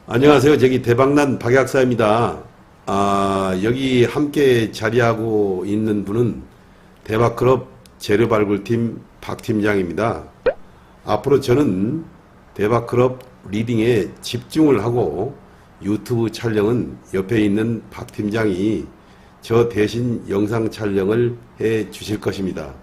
안녕하세요. 저기 대박난 박약사입니다. 여기 함께 자리하고 있는 분은 대박클럽 재료발굴팀 박 팀장입니다. 앞으로 저는 대박클럽 리딩에 집중을 하고 유튜브 촬영은 옆에 있는 박 팀장이 저 대신 영상 촬영을 해 주실 것입니다.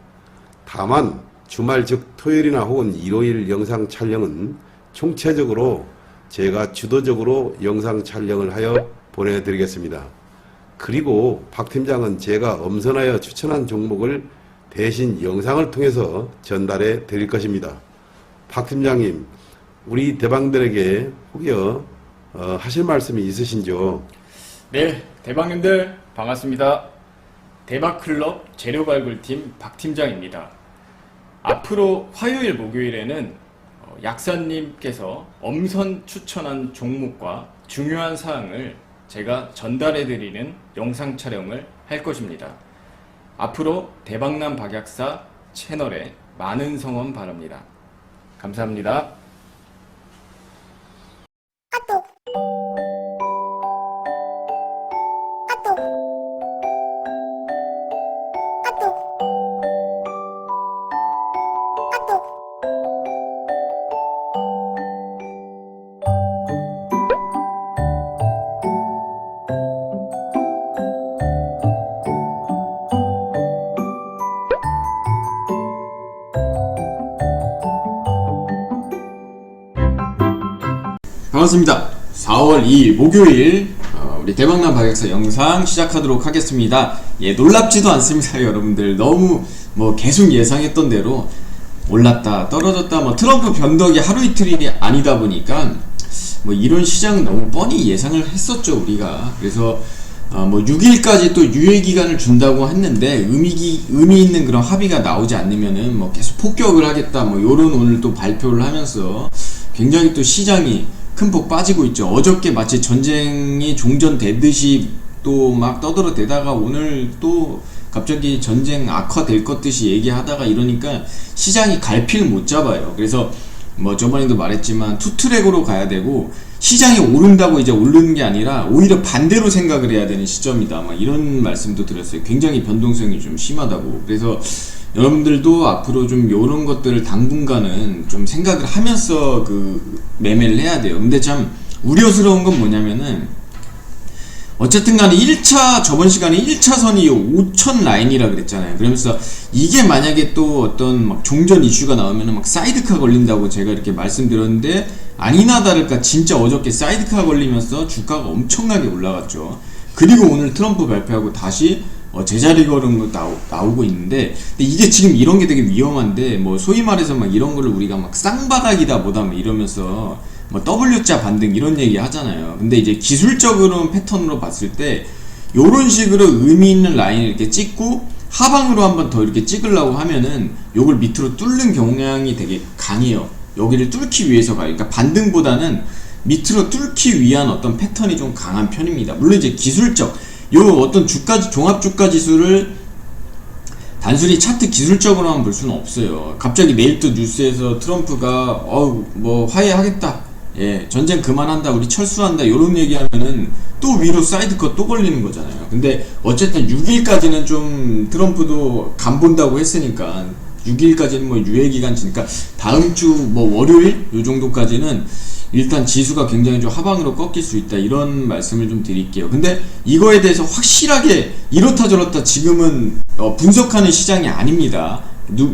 다만 주말 즉 토요일이나 혹은 일요일 영상 촬영은 총체적으로 제가 주도적으로 영상 촬영을 하여 보내드리겠습니다. 그리고 박 팀장은 제가 엄선하여 추천한 종목을 대신 영상을 통해서 전달해 드릴 것입니다. 박 팀장님, 우리 대방들에게 혹여 하실 말씀이 있으신지요? 네, 대박님들 반갑습니다. 대박클럽 재료발굴팀 박 팀장입니다. 앞으로 화요일, 목요일에는 약사님께서 엄선 추천한 종목과 중요한 사항을 제가 전달해드리는 영상 촬영을 할 것입니다. 앞으로 대박난 박약사 채널에 많은 성원 바랍니다. 감사합니다. 반갑습니다. 4월 2일 목요일 우리 대박난 박약사 영상 시작하도록 하겠습니다. 놀랍지도 않습니다. 여러분들 너무 계속 예상했던 대로 올랐다 떨어졌다 트럼프 변덕이 하루 이틀이 아니다 보니까 이런 시장은 너무 뻔히 예상을 했었죠 우리가. 그래서 6일까지 또 유예기간을 준다고 했는데 의미 있는 그런 합의가 나오지 않으면은 계속 폭격을 하겠다 요런 오늘 또 발표를 하면서 굉장히 또 시장이 큰 폭 빠지고 있죠. 어저께 마치 전쟁이 종전되듯이 또 막 떠들어대다가 오늘 또 갑자기 전쟁 악화될 것 듯이 얘기하다가 이러니까 시장이 갈피를 못 잡아요. 그래서 저번에도 말했지만 투트랙으로 가야 되고 시장이 오른다고 이제 오르는 게 아니라 오히려 반대로 생각을 해야 되는 시점이다. 이런 말씀도 드렸어요. 굉장히 변동성이 좀 심하다고. 그래서 여러분들도 앞으로 좀 요런 것들을 당분간은 좀 생각을 하면서 매매를 해야 돼요. 근데 참 우려스러운 건 뭐냐면은 어쨌든 간에 저번 시간에 1차선이 5천 라인이라 그랬잖아요. 그러면서 이게 만약에 또 어떤 종전 이슈가 나오면은 사이드카 걸린다고 제가 이렇게 말씀드렸는데 아니나 다를까 진짜 어저께 사이드카 걸리면서 주가가 엄청나게 올라갔죠. 그리고 오늘 트럼프 발표하고 다시 제자리 걸음 나오고 있는데, 근데 이게 지금 이런 게 되게 위험한데, 소위 말해서 이런 거를 우리가 쌍바닥이다 뭐다 이러면서 W자 반등 이런 얘기 하잖아요. 근데 이제 기술적으로 패턴으로 봤을 때 요런 식으로 의미 있는 라인을 이렇게 찍고 하방으로 한번 더 이렇게 찍으려고 하면은 요걸 밑으로 뚫는 경향이 되게 강해요. 여기를 뚫기 위해서 가요. 그러니까 반등보다는 밑으로 뚫기 위한 어떤 패턴이 좀 강한 편입니다. 물론 이제 기술적 요 어떤 종합 주가 지수를 단순히 차트 기술적으로만 볼 수는 없어요. 갑자기 내일 또 뉴스에서 트럼프가 화해하겠다, 전쟁 그만한다, 우리 철수한다 요런 얘기하면은 또 위로 사이드컷 또 걸리는 거잖아요. 근데 어쨌든 6일까지는 좀 트럼프도 간 본다고 했으니까 6일까지는 유예기간 지니까 다음 주 월요일 요 정도까지는 일단 지수가 굉장히 좀 하방으로 꺾일 수 있다 이런 말씀을 좀 드릴게요. 근데 이거에 대해서 확실하게 이렇다 저렇다 지금은 분석하는 시장이 아닙니다.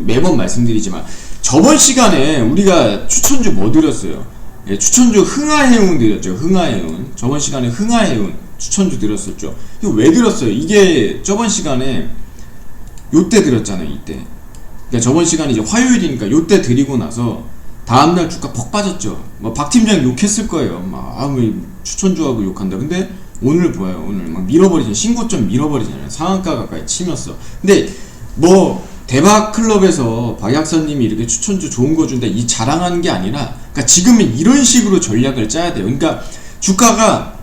매번 말씀드리지만 저번 시간에 우리가 추천주 드렸어요? 추천주 흥하해운 드렸죠. 흥하해운. 저번 시간에 흥하해운 추천주 드렸었죠. 이거 왜 드렸어요? 이게 저번 시간에 요때 드렸잖아요. 이때. 그러니까 저번 시간이 이제 화요일이니까 요때 드리고 나서 다음날 주가 퍽 빠졌죠. 박 팀장 욕했을 거예요. 추천주하고 욕한다. 근데 오늘 보여요. 오늘 밀어버리잖아요. 신고점 밀어버리잖아요. 상한가 가까이 치면서. 근데 대박클럽에서 박약사님이 이렇게 추천주 좋은 거 준다 이 자랑하는 게 아니라, 그러니까 지금은 이런 식으로 전략을 짜야 돼요. 그러니까 주가가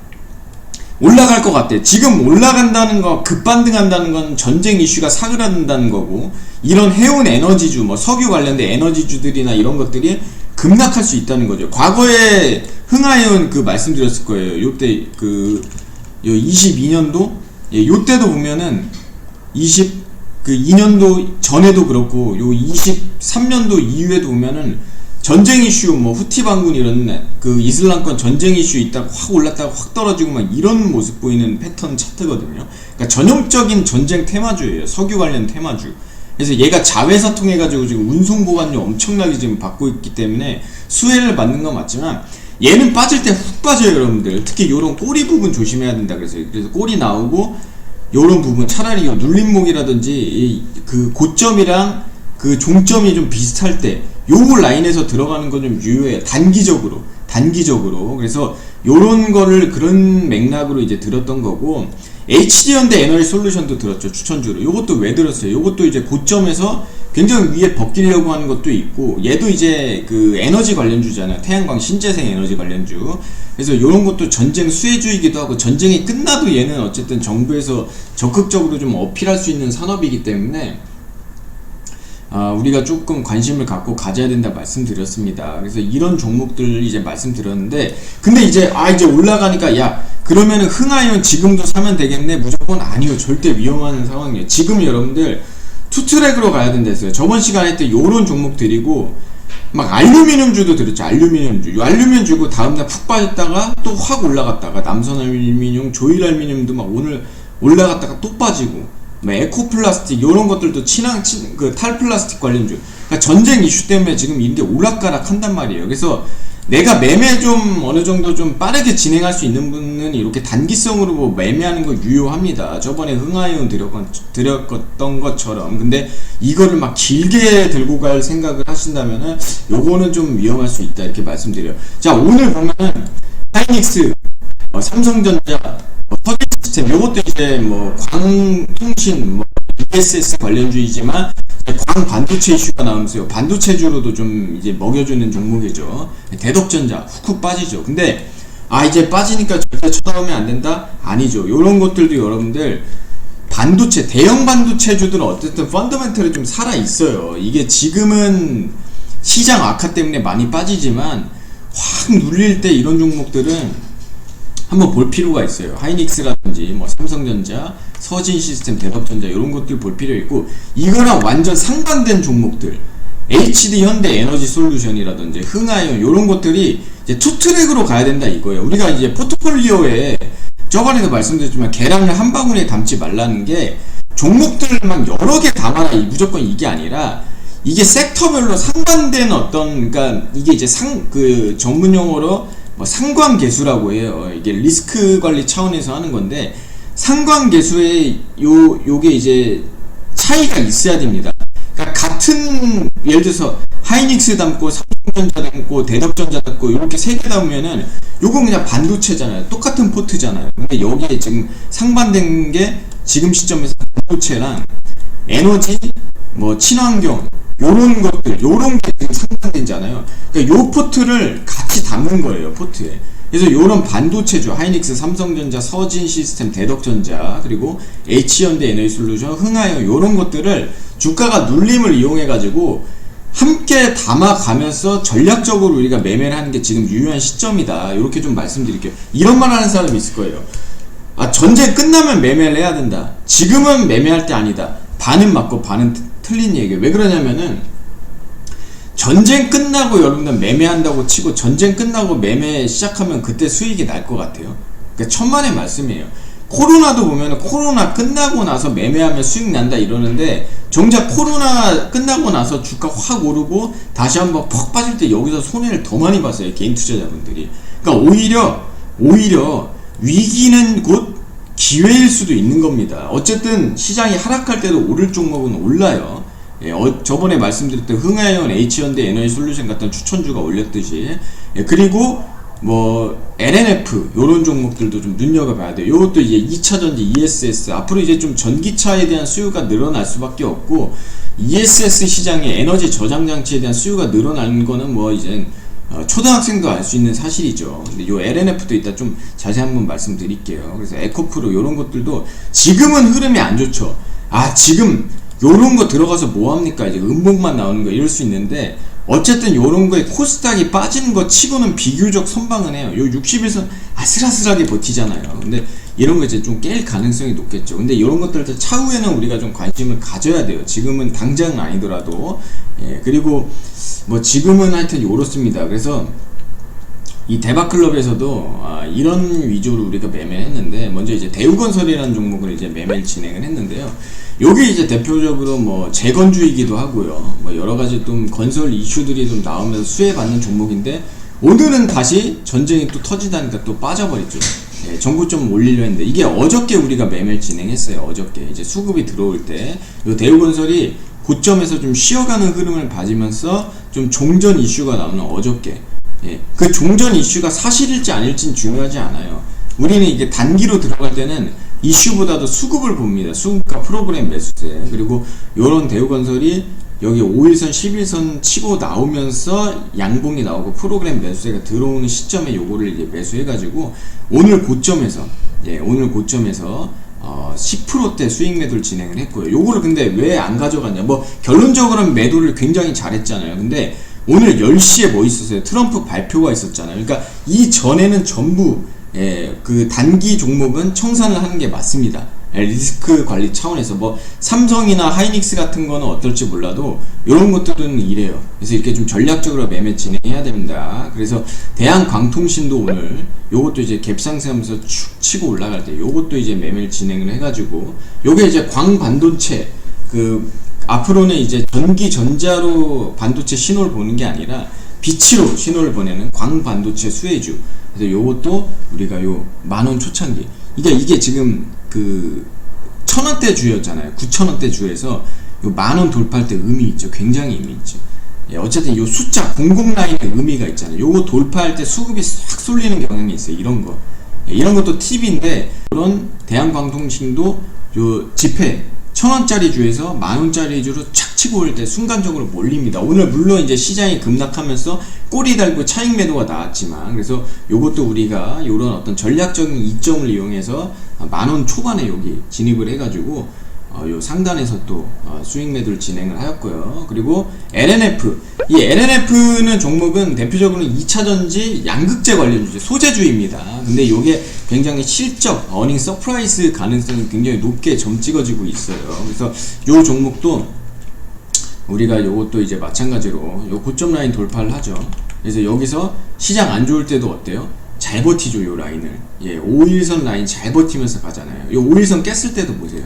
올라갈 것 같아. 지금 올라간다는 거, 급반등한다는 건 전쟁 이슈가 사그라든다는 거고, 이런 해운 에너지주, 석유 관련된 에너지주들이나 이런 것들이 급락할 수 있다는 거죠. 과거에 흥하이온 그 말씀드렸을 거예요. 요때 그 22년도 요때도 보면은 2년도 전에도 그렇고 요 23년도 이후에도 보면은 전쟁 이슈 뭐 후티 반군 이런 그 이슬람권 전쟁 이슈 있다가 확 올랐다가 확 떨어지고 막 이런 모습 보이는 패턴 차트거든요. 그러니까 전형적인 전쟁 테마주예요. 석유 관련 테마주. 그래서 얘가 자회사 통해 가지고 지금 운송 보관료 엄청나게 지금 받고 있기 때문에 수혜를 받는 건 맞지만 얘는 빠질 때 훅 빠져요, 여러분들. 특히 요런 꼬리 부분 조심해야 된다 그래서 꼬리 나오고 요런 부분 차라리 요 눌림목이라든지 그 고점이랑 그 종점이 좀 비슷할 때 요 라인에서 들어가는 건 좀 유효해요. 단기적으로. 그래서 요런 거를 그런 맥락으로 이제 들었던 거고, HD현대 에너지 솔루션도 들었죠. 추천주로. 요것도 왜 들었어요? 요것도 이제 고점에서 굉장히 위에 벗기려고 하는 것도 있고, 얘도 이제 그 에너지 관련주잖아요. 태양광 신재생 에너지 관련주. 그래서 요런 것도 전쟁 수혜주이기도 하고, 전쟁이 끝나도 얘는 어쨌든 정부에서 적극적으로 좀 어필할 수 있는 산업이기 때문에 우리가 조금 관심을 갖고 가져야 된다 말씀드렸습니다. 그래서 이런 종목들 이제 말씀드렸는데, 근데 이제 이제 올라가니까 야 그러면은 흥하이온 지금도 사면 되겠네? 무조건 아니요. 절대 위험한 상황이에요. 지금 여러분들 투트랙으로 가야 된다 했어요. 저번 시간에 때 요런 종목 드리고 막 알루미늄주도 들었죠. 알루미늄주. 요 알루미늄 주고 다음날 푹 빠졌다가 또 확 올라갔다가 남선알루미늄, 조일알루미늄도 막 오늘 올라갔다가 또 빠지고, 에코플라스틱 이런 것들도 그 탈플라스틱 관련주. 그러니까 전쟁 이슈 때문에 지금 이게 오락가락 한단 말이에요. 그래서 내가 매매 좀 어느 정도 좀 빠르게 진행할 수 있는 분은 이렇게 단기성으로 뭐 매매하는 거 유효합니다. 저번에 흥하이온 드렸던 것처럼. 근데 이거를 막 길게 들고 갈 생각을 하신다면은 요거는 좀 위험할 수 있다 이렇게 말씀드려요. 자, 오늘 보면은 하이닉스, 삼성전자, 터진 시스템, 요것도 이제 뭐 광통신, 뭐 ESS 관련주이지만 광 반도체 이슈가 나오면서요. 반도체주로도 좀 이제 먹여주는 종목이죠. 대덕전자 훅훅 빠지죠. 근데 이제 빠지니까 절대 쳐다보면 안 된다? 아니죠. 요런 것들도 여러분들 반도체, 대형 반도체주들은 어쨌든 펀더멘털이 좀 살아 있어요. 이게 지금은 시장 악화 때문에 많이 빠지지만 확 눌릴 때 이런 종목들은 한번 볼 필요가 있어요. 하이닉스라든지 뭐 삼성전자, 서진시스템, 대덕전자 이런 것들 볼 필요 있고, 이거랑 완전 상반된 종목들 HD현대 에너지 솔루션이라든지 흥하이온 이런 것들이 이제 투트랙으로 가야 된다 이거예요. 우리가 이제 포트폴리오에 저번에도 말씀드렸지만 계란을 한 바구니에 담지 말라는 게 종목들만 여러 개 담아라 무조건 이게 아니라 이게 섹터별로 상반된 어떤, 그러니까 이게 이제 그 전문 용어로 뭐 상관계수라고 해요. 이게 리스크 관리 차원에서 하는 건데, 상관계수에 요게 이제 차이가 있어야 됩니다. 그러니까 같은, 예를 들어서 하이닉스 담고 삼성전자 담고 대덕전자 담고 이렇게 세 개 담으면은 요건 그냥 반도체잖아요. 똑같은 포트잖아요. 근데 여기에 지금 상반된 게 지금 시점에서 반도체랑 에너지, 뭐 친환경 요런 것들, 요런 게 지금 상반되잖아요. 그러니까 요 포트를 같이 담는 거예요, 포트에. 그래서 요런 반도체주, 하이닉스, 삼성전자, 서진시스템, 대덕전자, 그리고 H현대 에너지솔루션, 흥하이온 요런 것들을 주가가 눌림을 이용해가지고 함께 담아가면서 전략적으로 우리가 매매를 하는 게 지금 유효한 시점이다. 이렇게 좀 말씀드릴게요. 이런 말 하는 사람이 있을 거예요. 전쟁 끝나면 매매를 해야 된다. 지금은 매매할 때 아니다. 반은 맞고 반은 틀린 얘기예요. 왜 그러냐면은 전쟁 끝나고 여러분들 매매한다고 치고 전쟁 끝나고 매매 시작하면 그때 수익이 날 것 같아요. 그러니까 천만의 말씀이에요. 코로나도 보면은 코로나 끝나고 나서 매매하면 수익 난다 이러는데, 정작 코로나 끝나고 나서 주가 확 오르고 다시 한번 퍽 빠질 때 여기서 손해를 더 많이 봤어요, 개인 투자자분들이. 그러니까 오히려 위기는 곧 기회일 수도 있는 겁니다. 어쨌든 시장이 하락할 때도 오를 종목은 올라요. 저번에 말씀드렸던 흥하이온, H현대 에너지 솔루션 같은 추천주가 올렸듯이. 그리고 뭐 LNF 요런 종목들도 좀 눈여겨봐야 돼요. 요것도 이제 2차전지 ESS 앞으로 이제 좀 전기차에 대한 수요가 늘어날 수밖에 없고, ESS 시장의 에너지 저장 장치에 대한 수요가 늘어나는 거는 뭐 이제 초등학생도 알 수 있는 사실이죠. 근데 요 LNF도 이따 좀 자세히 한번 말씀드릴게요. 그래서 에코프로 요런 것들도 지금은 흐름이 안 좋죠. 지금 요런 거 들어가서 뭐합니까? 이제 음봉만 나오는 거 이럴 수 있는데, 어쨌든 요런 거에 코스닥이 빠지는 거 치고는 비교적 선방은 해요. 요 60일선 아슬아슬하게 버티잖아요. 근데 이런 거 이제 좀 깰 가능성이 높겠죠. 근데 이런 것들 차후에는 우리가 좀 관심을 가져야 돼요. 지금은 당장은 아니더라도. 예, 그리고 뭐 지금은 하여튼 요렇습니다. 그래서 이 대박클럽에서도 이런 위주로 우리가 매매를 했는데, 먼저 이제 대우건설이라는 종목을 이제 매매를 진행을 했는데요. 요게 이제 대표적으로 뭐 재건주이기도 하고요. 뭐 여러 가지 좀 건설 이슈들이 좀 나오면서 수혜받는 종목인데, 오늘은 다시 전쟁이 또 터지다니까 또 빠져버렸죠. 예, 정부 좀 올리려 했는데, 이게 어저께 우리가 매매를 진행했어요. 어저께 이제 수급이 들어올 때 요 대우건설이 고점에서 좀 쉬어가는 흐름을 봐주면서 좀 종전 이슈가 나오는 어저께, 예, 그 종전 이슈가 사실일지 아닐지는 중요하지 않아요. 우리는 이게 단기로 들어갈 때는 이슈보다도 수급을 봅니다. 수급과 프로그램 매수세. 그리고 요런 대우건설이 여기 5일선 11선 치고 나오면서 양봉이 나오고 프로그램 매수세가 들어오는 시점에 요거를 이제 매수해가지고 오늘 고점에서, 예, 오늘 고점에서 10%대 수익 매도를 진행을 했고요. 요거를 근데 왜 안 가져갔냐, 뭐 결론적으로는 매도를 굉장히 잘했잖아요. 근데 오늘 10시에 뭐 있었어요? 트럼프 발표가 있었잖아요. 그러니까 이 전에는 전부, 예, 그 단기 종목은 청산을 하는 게 맞습니다. 예, 리스크 관리 차원에서 뭐 삼성이나 하이닉스 같은 거는 어떨지 몰라도 이런 것들은 이래요. 그래서 이렇게 좀 전략적으로 매매 진행해야 됩니다. 그래서 대한광통신도 오늘 요것도 이제 갭상승하면서 축 치고 올라갈 때 요것도 이제 매매를 진행을 해가지고, 요게 이제 광반도체, 그 앞으로는 이제 전기 전자로 반도체 신호를 보는 게 아니라 빛으로 신호를 보내는 광반도체 수혜주. 그래서 요것도 우리가 요 만원 초창기, 그러니까 이게 지금 그 1000원대 주였잖아요. 9000원대 주에서 요 만원 돌파할 때 의미 있죠. 굉장히 의미 있죠. 예, 어쨌든 요 숫자 00 라인의 의미가 있잖아요. 요거 돌파할 때 수급이 확 쏠리는 경향이 있어요. 이런 거. 예, 이런 것도 팁인데, 그런 대한광통신도 요 지폐 1000원짜리 주에서 만원짜리 주로 착 치고 올 때 순간적으로 몰립니다. 오늘 물론 이제 시장이 급락하면서 꼬리 달고 차익 매도가 나왔지만, 그래서 요것도 우리가 요런 어떤 전략적인 이점을 이용해서 만원 초반에 여기 진입을 해가지고 요 상단에서 또 수익 매도를 진행을 하였고요. 그리고 LNF, 이 LNF는 종목은 대표적으로 2차전지 양극재 관련주죠. 소재주입니다. 근데 요게 굉장히 실적, 어닝 서프라이즈 가능성이 굉장히 높게 점 찍어지고 있어요. 그래서 요 종목도 우리가 요것도 이제 마찬가지로 요 고점 라인 돌파를 하죠. 그래서 여기서 시장 안 좋을 때도 어때요? 잘 버티죠. 요 라인을. 예, 5일선 라인 잘 버티면서 가잖아요. 요 5일선 깼을 때도 보세요.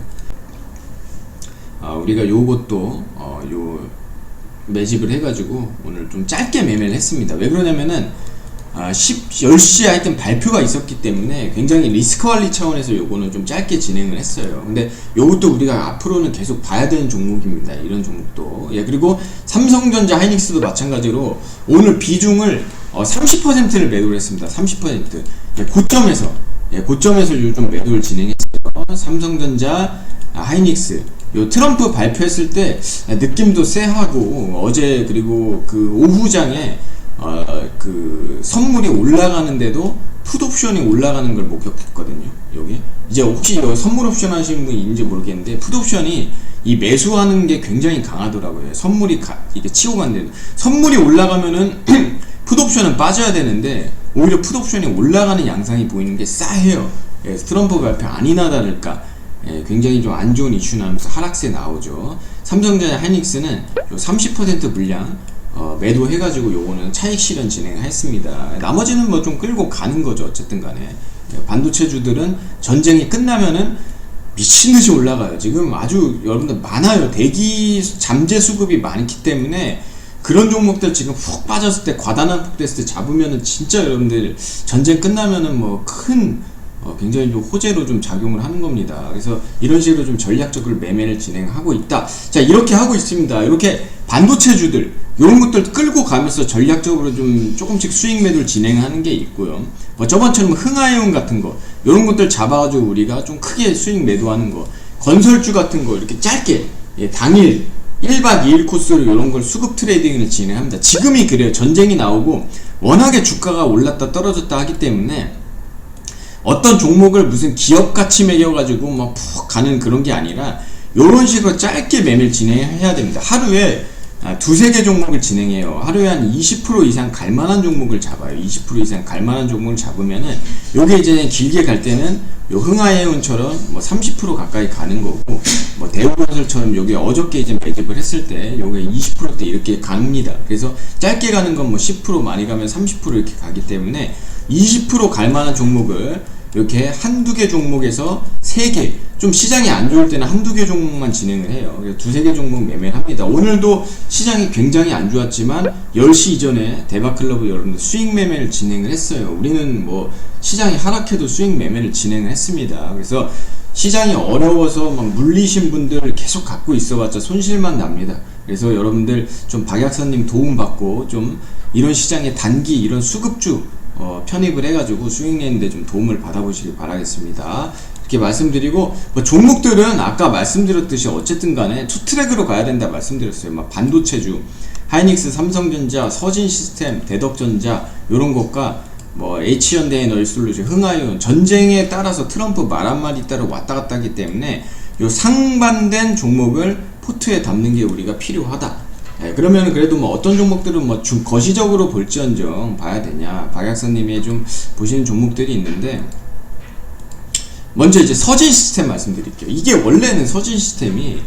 우리가 요것도 요 매집을 해가지고 오늘 좀 짧게 매매를 했습니다. 왜 그러냐면은 10시에 하여튼 발표가 있었기 때문에 굉장히 리스크 관리 차원에서 요거는 좀 짧게 진행을 했어요. 근데 요것도 우리가 앞으로는 계속 봐야 되는 종목입니다. 이런 종목도. 예, 그리고 삼성전자, 하이닉스도 마찬가지로 오늘 비중을 30%를 매도를 했습니다. 30%. 예, 고점에서 요즘 매도를 진행했어요. 삼성전자, 하이닉스. 요 트럼프 발표했을 때 느낌도 쎄하고, 어제 그리고 그 오후장에 그 선물이 올라가는데도 풋옵션이 올라가는 걸 목격했거든요. 여기 이제 혹시 선물 옵션 하시는 분인지 모르겠는데, 풋옵션이 이 매수하는 게 굉장히 강하더라고요. 선물이 이게 치고 간대요. 선물이 올라가면은 풋옵션은 빠져야 되는데 오히려 풋옵션이 올라가는 양상이 보이는 게 싸해요. 예, 트럼프 발표 아니나 다를까, 예, 굉장히 좀 안 좋은 이슈 나면서 하락세 나오죠. 삼성전자, 하이닉스는 30% 물량 매도해가지고 요거는 차익 실현 진행했습니다. 나머지는 뭐 좀 끌고 가는 거죠. 어쨌든 간에 반도체주들은 전쟁이 끝나면은 미친듯이 올라가요. 지금 아주 여러분들 많아요. 대기 잠재 수급이 많기 때문에 그런 종목들 지금 훅 빠졌을 때, 과다난 폭됐을 때 잡으면은 진짜 여러분들 전쟁 끝나면은 뭐 큰 굉장히 좀 호재로 좀 작용을 하는 겁니다. 그래서 이런 식으로 좀 전략적으로 매매를 진행하고 있다. 자, 이렇게 하고 있습니다. 이렇게 반도체주들 이런 것들 끌고 가면서 전략적으로 좀 조금씩 수익 매도를 진행하는 게 있고요. 뭐 저번처럼 흥하이온 같은 거 이런 것들 잡아가지고 우리가 좀 크게 수익 매도하는 거, 건설주 같은 거 이렇게 짧게, 예, 당일 1박 2일 코스로 이런 걸 수급 트레이딩을 진행합니다. 지금이 그래요. 전쟁이 나오고 워낙에 주가가 올랐다 떨어졌다 하기 때문에 어떤 종목을 무슨 기업가치 매겨가지고 막 푹 가는 그런 게 아니라 요런 식으로 짧게 매매를 진행해야 됩니다. 하루에 두세 개 종목을 진행해요. 하루에 한 20% 이상 갈만한 종목을 잡아요. 20% 이상 갈만한 종목을 잡으면은 요게 이제 길게 갈 때는 요 흥하해운처럼 뭐 30% 가까이 가는 거고, 뭐 대우건설처럼 요게 어저께 이제 매집을 했을 때 요게 20%대 이렇게 갑니다. 그래서 짧게 가는 건 뭐 10% 많이 가면 30% 이렇게 가기 때문에 20% 갈만한 종목을 이렇게 한두 개 종목에서 3개, 좀 시장이 안 좋을 때는 한두 개 종목만 진행을 해요. 그래서 두세 개 종목 매매를 합니다. 오늘도 시장이 굉장히 안 좋았지만 10시 이전에 대박클럽 여러분들 수익 매매를 진행을 했어요. 우리는 뭐 시장이 하락해도 수익 매매를 진행을 했습니다. 그래서 시장이 어려워서 막 물리신 분들 계속 갖고 있어봤자 손실만 납니다. 그래서 여러분들 좀 박약사님 도움 받고 좀 이런 시장의 단기 이런 수급주 편입을 해가지고 수익 내는데 좀 도움을 받아보시길 바라겠습니다. 이렇게 말씀드리고, 뭐 종목들은 아까 말씀드렸듯이 어쨌든 간에 투트랙으로 가야 된다 말씀드렸어요. 막 반도체주, 하이닉스, 삼성전자, 서진시스템, 대덕전자 요런 것과 뭐 H현대에너지솔루션, 흥하이온 전쟁에 따라서 트럼프 말 한마디 따라 왔다 갔다 하기 때문에 요 상반된 종목을 포트에 담는 게 우리가 필요하다. 그러면 그래도 뭐 어떤 종목들은 뭐 좀 거시적으로 볼지언정 봐야 되냐, 박약사님이 좀 보시는 종목들이 있는데, 먼저 이제 서진시스템 말씀드릴게요. 이게 원래는 서진시스템이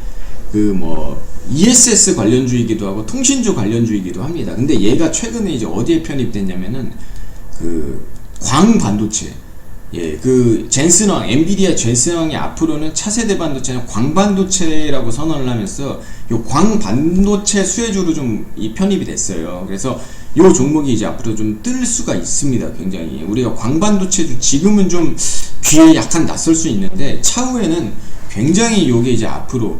그 뭐 ESS 관련주이기도 하고 통신주 관련주이기도 합니다. 근데 얘가 최근에 이제 어디에 편입됐냐면은 그 광반도체, 그 젠슨왕, 엔비디아 젠슨왕이 앞으로는 차세대 반도체는 광반도체라고 선언을 하면서 요 광반도체 수혜주로 좀 이 편입이 됐어요. 그래서 요 종목이 이제 앞으로 좀 뜰 수가 있습니다. 굉장히 우리가 광반도체주 지금은 좀 귀에 약간 낯설 수 있는데 차후에는 굉장히 요게 이제 앞으로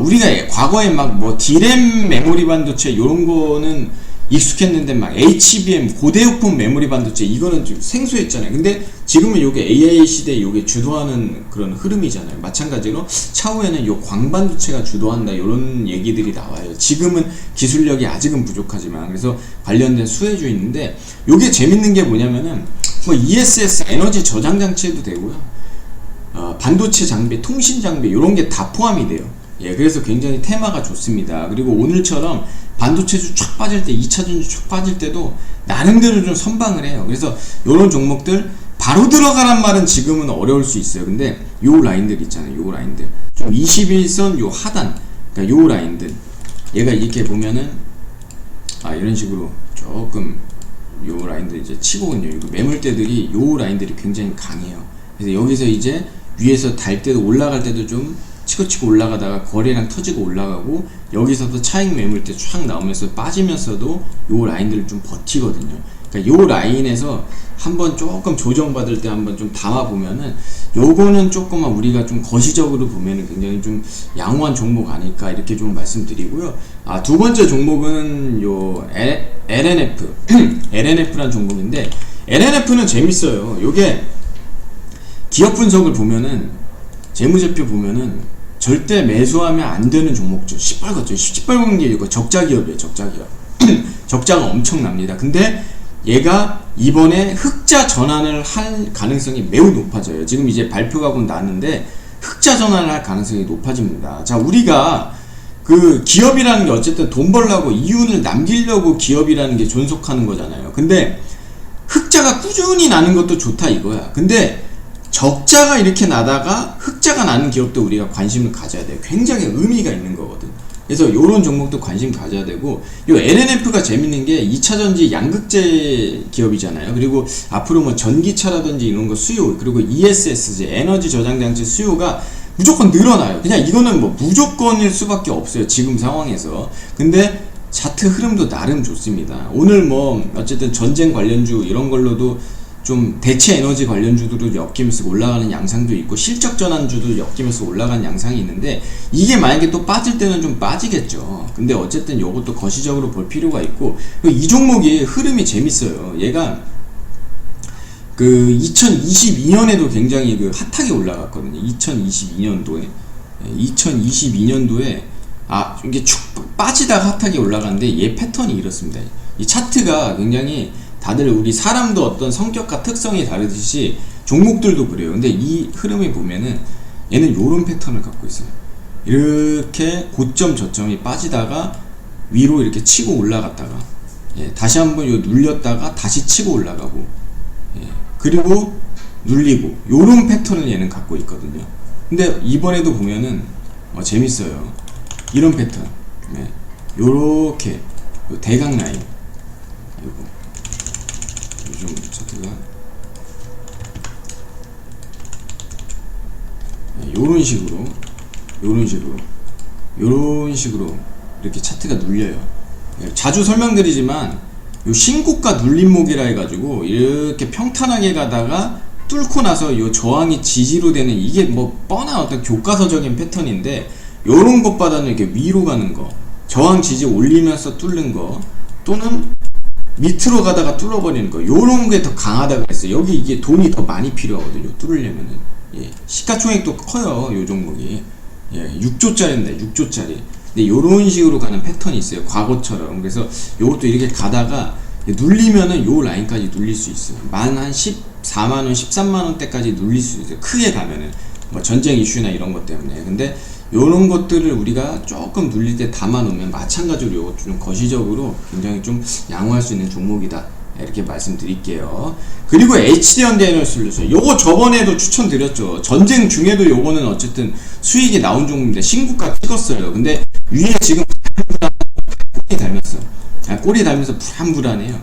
우리가 과거에 막 뭐 D램 메모리 반도체 요런 거는 익숙했는데 막 HBM 고대역폭 메모리 반도체 이거는 좀 생소했잖아요. 근데 지금은 요게 AI 시대에 요게 주도하는 그런 흐름이잖아요. 마찬가지로 차후에는 요 광반도체가 주도한다 요런 얘기들이 나와요. 지금은 기술력이 아직은 부족하지만, 그래서 관련된 수혜주있는데 요게 재밌는 게 뭐냐면은 뭐 ESS 에너지 저장 장치 해도 되고요. 반도체 장비, 통신 장비 요런 게 다 포함이 돼요. 그래서 굉장히 테마가 좋습니다. 그리고 오늘처럼 반도체주 촥 빠질 때, 2차전지 촥 빠질 때도 나름대로 좀 선방을 해요. 그래서 요런 종목들 바로 들어가란 말은 지금은 어려울 수 있어요. 근데 요 라인들 있잖아요. 요 라인들 좀 21선 요 하단, 그러니까 요 라인들 얘가 이렇게 보면은 이런 식으로 조금 요 라인들 이제 치고군요. 이거 매물대들이 요 라인들이 굉장히 강해요. 그래서 여기서 이제 위에서 달 때도 올라갈 때도 좀 치고치고 올라가다가 거래량 터지고 올라가고, 여기서도 차익 매물대 쫙 나오면서 빠지면서도 요 라인들을 좀 버티거든요. 그러니까 요 라인에서 한번 조금 조정받을 때 한번 좀 담아보면은 요거는 조금만 우리가 좀 거시적으로 보면은 굉장히 좀 양호한 종목 아닐까 이렇게 좀 말씀드리고요. 두 번째 종목은 요 LNF LNF라는 종목인데, LNF는 재밌어요. 요게 기업 분석을 보면은 재무제표 보면은 절대 매수하면 안 되는 종목죠. 시뻘겋죠. 시뻘건 게 이거 적자 기업이에요. 적자 기업. 적자가 엄청납니다. 근데 얘가 이번에 흑자 전환을 할 가능성이 매우 높아져요. 지금 이제 발표가 곧 났는데 흑자 전환을 할 가능성이 높아집니다. 자, 우리가 그 기업이라는 게 어쨌든 돈 벌려고 이윤을 남기려고 기업이라는 게 존속하는 거잖아요. 근데 흑자가 꾸준히 나는 것도 좋다 이거야. 근데 적자가 이렇게 나다가 흑자가 나는 기업도 우리가 관심을 가져야 돼요. 굉장히 의미가 있는 거거든. 그래서 요런 종목도 관심 가져야 되고, 요 LNF가 재밌는 게 2차전지 양극재 기업이잖아요. 그리고 앞으로 뭐 전기차라든지 이런 거 수요, 그리고 ESS 에너지 저장 장치 수요가 무조건 늘어나요. 그냥 이거는 뭐 무조건일 수밖에 없어요. 지금 상황에서. 근데 차트 흐름도 나름 좋습니다. 오늘 뭐 어쨌든 전쟁 관련주 이런 걸로도 좀 대체 에너지 관련주들도 엮이면서 올라가는 양상도 있고, 실적 전환주도 엮이면서 올라가는 양상이 있는데, 이게 만약에 또 빠질 때는 좀 빠지겠죠. 근데 어쨌든 요것도 거시적으로 볼 필요가 있고, 이 종목이 흐름이 재밌어요. 얘가 그 2022년에도 굉장히 그 핫하게 올라갔거든요. 2022년도에 이게 축 빠지다가 핫하게 올라갔는데 얘 패턴이 이렇습니다. 이 차트가 굉장히 다들 우리 사람도 어떤 성격과 특성이 다르듯이 종목들도 그래요. 근데 이 흐름을 보면은 얘는 요런 패턴을 갖고 있어요. 이렇게 고점 저점이 빠지다가 위로 이렇게 치고 올라갔다가 다시 한번 요 눌렸다가 다시 치고 올라가고 그리고 눌리고 요런 패턴을 얘는 갖고 있거든요. 근데 이번에도 보면은 재밌어요. 이런 패턴 요렇게 요 대각 라인 요즘 차트가 요런 식으로 이렇게 차트가 눌려요. 자주 설명드리지만 요 신고가 눌림목이라 해가지고 이렇게 평탄하게 가다가 뚫고 나서 요 저항이 지지로 되는 이게 뭐 뻔한 어떤 교과서적인 패턴인데 요런 것보다는 이렇게 위로 가는 거 저항 지지 올리면서 뚫는 거 또는 밑으로 가다가 뚫어버리는 거 요런 게 더 강하다고 했어요. 여기 이게 돈이 더 많이 필요하거든요. 뚫으려면은 시가총액도 커요. 요 종목이 6조짜리인데 6조짜리 근데 요런 식으로 가는 패턴이 있어요. 과거처럼. 그래서 요것도 이렇게 가다가 눌리면은 요 라인까지 눌릴 수 있어요. 만 한 14만원 13만원대까지 눌릴 수 있어요. 크게 가면은 뭐 전쟁 이슈나 이런 것 때문에. 근데 요런 것들을 우리가 조금 눌릴 때 담아놓으면 마찬가지로 요것 좀 거시적으로 굉장히 좀 양호할 수 있는 종목이다. 이렇게 말씀드릴게요. 그리고 HD현대 에너지솔루션 요거 저번에도 추천드렸죠. 전쟁 중에도 요거는 어쨌든 수익이 나온 종목인데 신고가 찍었어요. 근데 위에 지금 꼬리 달면서 불안불안해요.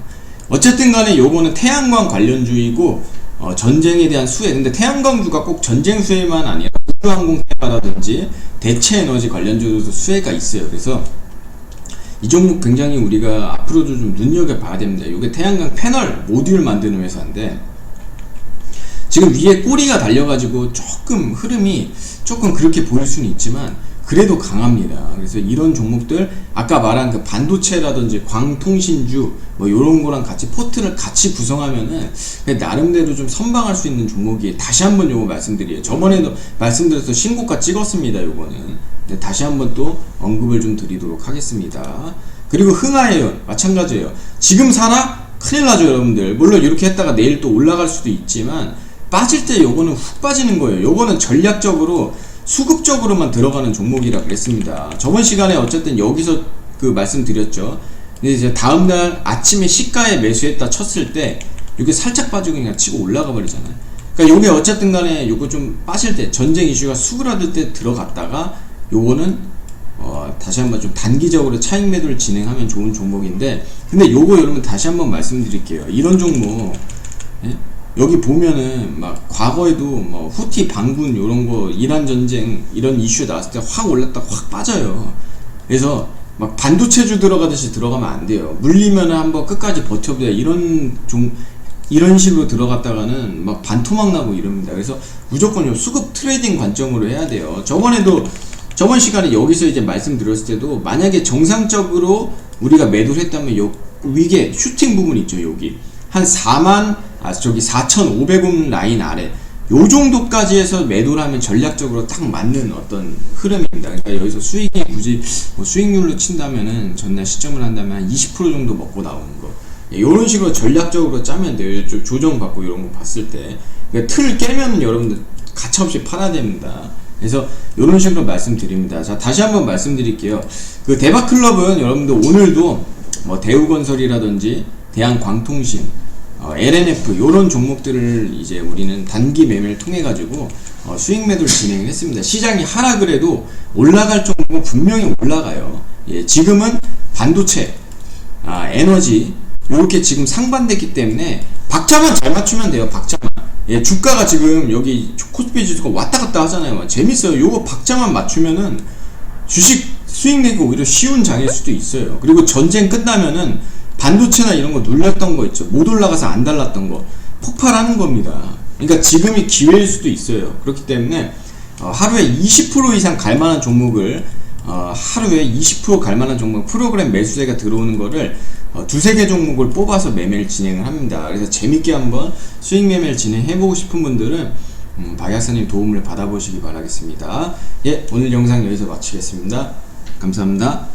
어쨌든 간에 요거는 태양광 관련주이고 전쟁에 대한 수혜. 근데 태양광주가 꼭 전쟁 수혜만 아니라 우주항공 테마라든지 대체에너지 관련주도 수혜가 있어요. 그래서 이 종목 굉장히 우리가 앞으로도 좀 눈여겨봐야 됩니다. 이게 태양광 패널 모듈 만드는 회사인데 지금 위에 꼬리가 달려가지고 조금 흐름이 조금 그렇게 보일 수는 있지만 그래도 강합니다. 그래서 이런 종목들 아까 말한 그 반도체라든지 광통신주 뭐 요런 거랑 같이 포트를 같이 구성하면은 나름대로 좀 선방할 수 있는 종목이 다시 한번 요거 말씀드려요. 저번에도 말씀드려서 신고가 찍었습니다. 요거는 다시 한번 또 언급을 좀 드리도록 하겠습니다. 그리고 흥하해요. 마찬가지예요. 지금 사나? 큰일 나죠 여러분들. 물론 이렇게 했다가 내일 또 올라갈 수도 있지만 빠질 때 요거는 훅 빠지는 거예요. 요거는 전략적으로 수급적으로만 들어가는 종목이라 그랬습니다. 저번 시간에 어쨌든 여기서 그 말씀드렸죠. 근데 이제 다음날 아침에 시가에 매수했다 쳤을 때 이게 살짝 빠지고 그냥 치고 올라가 버리잖아요. 그러니까 요게 어쨌든 간에 요거 좀 빠질 때 전쟁 이슈가 수그라들 때 들어갔다가 요거는 다시 한번 좀 단기적으로 차익 매도를 진행하면 좋은 종목인데 근데 요거 여러분 다시 한번 말씀드릴게요. 이런 종목 여기 보면은 막 과거에도 뭐 후티 반군 요런 거 이란 전쟁 이런 이슈 나왔을 때 확 올랐다 확 빠져요. 그래서 막 반도체주 들어가듯이 들어가면 안 돼요. 물리면은 한번 끝까지 버텨보자 이런 식으로 들어갔다가는 막 반토막 나고 이럽니다. 그래서 무조건 요 수급 트레이딩 관점으로 해야 돼요. 저번 시간에 여기서 이제 말씀드렸을 때도 만약에 정상적으로 우리가 매도를 했다면 요 위에 슈팅 부분 있죠. 여기 한 4,500원 라인 아래 요 정도까지 해서 매도를 하면 전략적으로 딱 맞는 어떤 흐름입니다. 그러니까 여기서 수익이 굳이 뭐 수익률로 친다면은 전날 시점을 한다면 한 20% 정도 먹고 나오는 거 요런 식으로 전략적으로 짜면 돼요. 조정받고 이런 거 봤을 때 그러니까 틀 깨면은 여러분들 가차없이 팔아야 됩니다. 그래서 이런 식으로 말씀드립니다. 자, 다시 한번 말씀드릴게요. 그 대박클럽은 여러분들 오늘도 뭐 대우건설이라든지 대한광통신, LNF 이런 종목들을 이제 우리는 단기 매매를 통해 가지고 수익 매도를 진행을 했습니다. 시장이 하락을 해도 올라갈 종목은 분명히 올라가요. 예, 지금은 반도체, 에너지 이렇게 지금 상반됐기 때문에 박자만 잘 맞추면 돼요. 박자만. 예, 주가가 지금 여기 코스피 지수가 왔다 갔다 하잖아요. 재밌어요. 요거 박자만 맞추면은 주식 수익 내기 오히려 쉬운 장일 수도 있어요. 그리고 전쟁 끝나면은 반도체나 이런 거 눌렸던 거 있죠. 못 올라가서 안 달랐던 거 폭발하는 겁니다. 그러니까 지금이 기회일 수도 있어요. 그렇기 때문에 하루에 20% 이상 갈만한 종목을 하루에 20% 갈만한 종목 프로그램 매수세가 들어오는 거를 두세 개 종목을 뽑아서 매매를 진행을 합니다. 그래서 재밌게 한번 수익 매매를 진행해보고 싶은 분들은 박약사님 도움을 받아보시기 바라겠습니다. 예, 오늘 영상 여기서 마치겠습니다. 감사합니다.